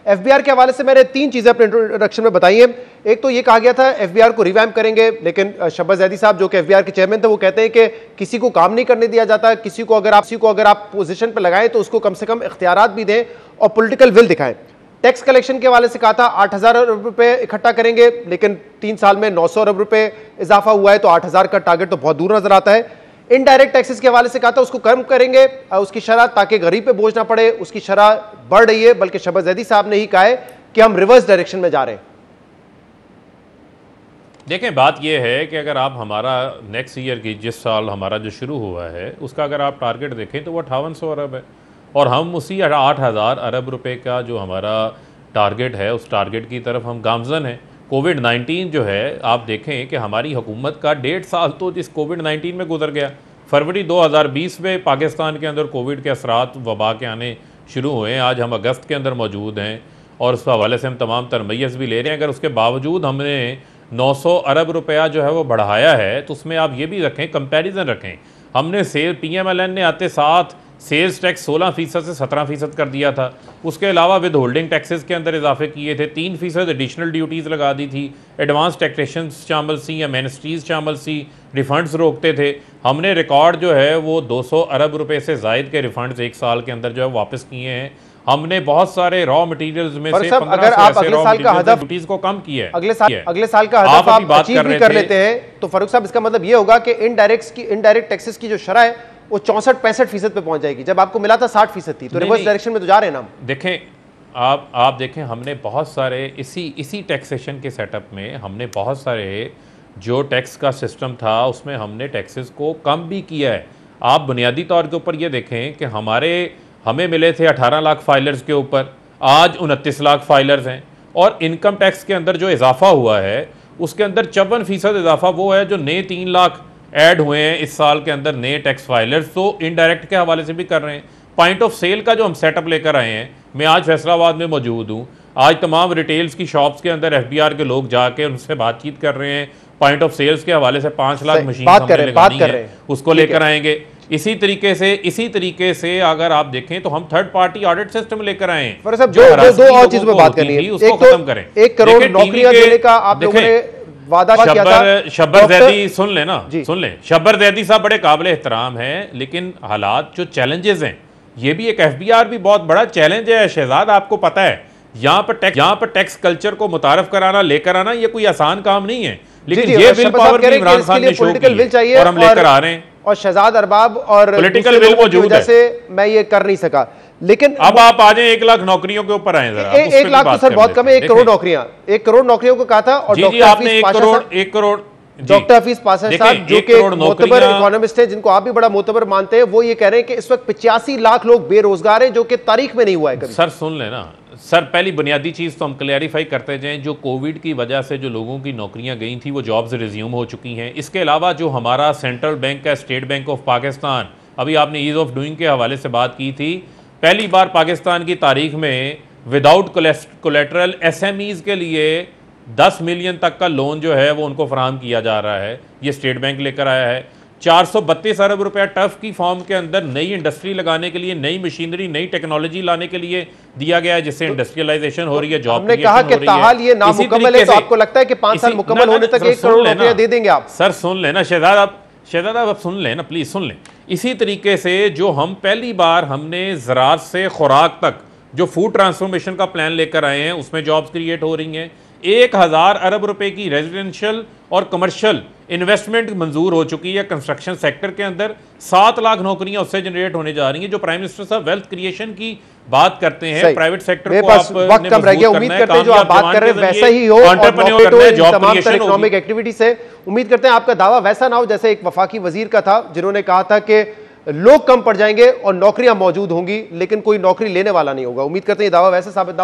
FBR के हवाले से मैंने 3 चीजें अपने इंट्रोडक्शन में बताई हैं। एक तो ये कहा गया था एफबीआर को रिवैम्प करेंगे, लेकिन शहबाज जैदी साहब जो कि एफबीआर के चेयरमैन थे वो कहते हैं कि किसी को काम नहीं करने दिया जाता, किसी को अगर आप पोजीशन पर लगाएं तो उसको कम से कम इख्तियारात भी दें और पॉलिटिकल विल दिखाएं। टैक्स कलेक्शन के हवाले से कहा था 8,000 अरब रुपए इकट्ठा करेंगे, लेकिन 3 साल में 900 अरब रुपए इजाफा हुआ है, तो 8,000 का टारगेट तो बहुत दूर नजर आता है। इनडायरेक्ट टैक्सेस के हवाले से कहा था उसको कम करेंगे उसकी शरह, ताकि गरीब पे बोझ ना पड़े, उसकी शरह बढ़ रही है, बल्कि शहबाज जैदी साहब ने ही कहा है कि हम रिवर्स डायरेक्शन में जा रहे हैं। देखें, बात यह है कि अगर आप हमारा नेक्स्ट ईयर की जिस साल हमारा जो शुरू हुआ है उसका अगर आप टारगेट देखें तो वो 5800 अरब है, और हम उसी 8,000 अरब रुपए का जो हमारा टारगेट है उस टारगेट की तरफ हम गामजन हैं। कोविड-19 जो है, आप देखें कि हमारी हुकूमत का 1.5 साल तो इस कोविड-19 में गुजर गया। फरवरी 2020 में पाकिस्तान के अंदर कोविड के असरात वबा के आने शुरू हुए हैं। आज हम अगस्त के अंदर मौजूद हैं और उस हवाले से हम तमाम तरमय्यज़ भी ले रहे हैं। अगर उसके बावजूद हमने 900 अरब रुपया जो है वो बढ़ाया है, तो उसमें आप ये भी रखें, कंपैरिजन रखें। हमने PMLN ने आते साथ सेल्स टैक्स 16% से 17% कर दिया था। उसके अलावा विद होल्डिंग टैक्सेस के अंदर इजाफे किए थे, 3% एडिशनल ड्यूटीज़ लगा दी थी, एडवांस टैक्सेशन शामिल सी या मिनिस्ट्रीज शामिल सी, रिफंड्स रोकते थे। हमने रिकॉर्ड जो है वो 200 अरब रुपए से जायद के रिफंड्स 1 साल के अंदर जो है वापस किए हैं। हमने बहुत सारे रॉ मटेरियल्स में से 1500 ड्यूटीज को कम किया है। अगले साल का हदफ आप अचीव भी कर लेते हैं तो फारूक साहब इसका मतलब ये होगा कि इनडायरेक्ट टैक्सेस की जो शरह है वो 64-65% पे पहुंच जाएगी, जब आपको मिला था 60% थी, तो रिवर्स डायरेक्शन में तो जा रहे हैं ना हम। देखें, आप देखें, हमने बहुत सारे इसी टैक्सेशन के सेटअप में हमने बहुत सारे जो टैक्स का सिस्टम था उसमें हमने टैक्सेस को कम भी किया है। आप बुनियादी तौर के ऊपर ये देखें कि हमें मिले थे 18 लाख फाइलर्स के ऊपर, आज 29 लाख फाइलर्स हैं, और इनकम टैक्स के अंदर जो इजाफा हुआ है उसके अंदर 54% इजाफा वो है जो नए 3 लाख ऐड हुए हैं इस साल के अंदर नए टैक्स फाइलर्स, तो इनडायरेक्ट के हवाले से भी कर रहे हैं। पॉइंट ऑफ सेल का जो हम सेटअप लेकर आए हैं, मैं आज फैसलाबाद में मौजूद हूँ, आज तमाम रिटेल्स की शॉप्स के अंदर एफबीआर के लोग जाके उनसे बातचीत कर रहे हैं। पॉइंट ऑफ सेल्स के हवाले से 5 लाख मशीन हमने लगानी है, उसको लेकर आएंगे। इसी तरीके से अगर आप देखें तो हम थर्ड पार्टी ऑडिट सिस्टम लेकर आए हैं। दो और चीजों में बात करनी है, उसको खत्म करें। 1 करोड़ नौकरियां देने का आप लोगों ने वादा किया था। शब्बर जैदी सुन लें, शब्बर जैदी साहब बड़े काबिल एहतराम हैं, लेकिन हालात जो चैलेंजेस हैं, ये भी एक एफबीआर भी बहुत बड़ा चैलेंज है शहजाद, आपको पता है। यहाँ पर टैक्स कल्चर को मुतारफ कराना, लेकर आना, ये कोई आसान काम नहीं है, लेकिन ये विल पावर भी इमरान खान ने शो की है और हम लेकर आ रहे हैं। और शहजाद अरबाब और पॉलिटिकल विल मौजूद है, जैसे मैं ये कर नहीं सका, लेकिन अब आप आ जाए 1 लाख नौकरियों के ऊपर आए जरा। 1 लाख तो सर बहुत कम है। 1 करोड़ नौकरियों को कहा था, और आपने 1 करोड़ डॉक्टर हफीज पाशा साहब जो कि मोतबर इकोनॉमिस्ट है, जिनको आप भी बड़ा मोतबर मानते हैं, वो ये कह रहे हैं कि इस वक्त 85 लाख लोग बेरोजगार हैं, जो कि तारीख में नहीं हुआ है कभी। सर सुन लेना सर, पहली बुनियादी चीज तो हम क्लैरिफाई करते जाएं, जो कोविड की वजह से जो लोगों की नौकरियां गई थी वो जॉब्स रिज्यूम हो चुकी हैं। इसके अलावा जो हमारा सेंट्रल बैंक है, स्टेट बैंक ऑफ पाकिस्तान, अभी आपने ईज ऑफ डूइंग के हवाले से बात की थी, पहली बार पाकिस्तान की तारीख में विदाउट कोलेटरल एसएमईज के लिए 10 मिलियन तक का लोन जो है वो उनको फराहम किया जा रहा है। ये स्टेट बैंक लेकर आया है। 432 अरब रुपया टफ की फॉर्म के अंदर नई इंडस्ट्री लगाने के लिए, नई मशीनरी, नई टेक्नोलॉजी लाने के लिए दिया गया है, जिससे इंडस्ट्रियलाइजेशन हो रही है, जॉब हमने कहा कि ताहाल ये नामुकम्मल है, तो आपको लगता है कि 5 साल मुकम्मल होने तक 1 करोड़ रुपया दे देंगे आप? सर सुन लेना शहजाद, आप सुन लेना, प्लीज सुन लें। इसी तरीके से जो हम पहली बार हमने ज़राअत से खुराक तक जो फूड ट्रांसफॉर्मेशन का प्लान लेकर आए हैं, उसमें जॉब्स क्रिएट हो रही हैं। 1000 अरब रुपए की रेजिडेंशियल और कमर्शियल इन्वेस्टमेंट मंजूर हो चुकी है कंस्ट्रक्शन सेक्टर के अंदर। 7 लाख नौकरियां उससे जनरेट होने जा रही हैं। जो प्राइम मिनिस्टर साहब वेल्थ क्रिएशन की बात करते हैं, प्राइवेट सेक्टर को आप वक्त कम रह गया, उम्मीद करते हैं जो आप बात कर रहे हैं वैसा ही हो, तमाम तरह इकोनॉमिक एक्टिविटी से उम्मीद करते हैं आपका दावा वैसा ना हो जैसे एक वफाकी वजीर का था, जिन्होंने कहा था कि लोग कम पड़ जाएंगे और नौकरियां मौजूद होंगी, लेकिन कोई नौकरी लेने वाला नहीं होगा। उम्मीद करते हैं ये दावा वैसे साबित ना हो।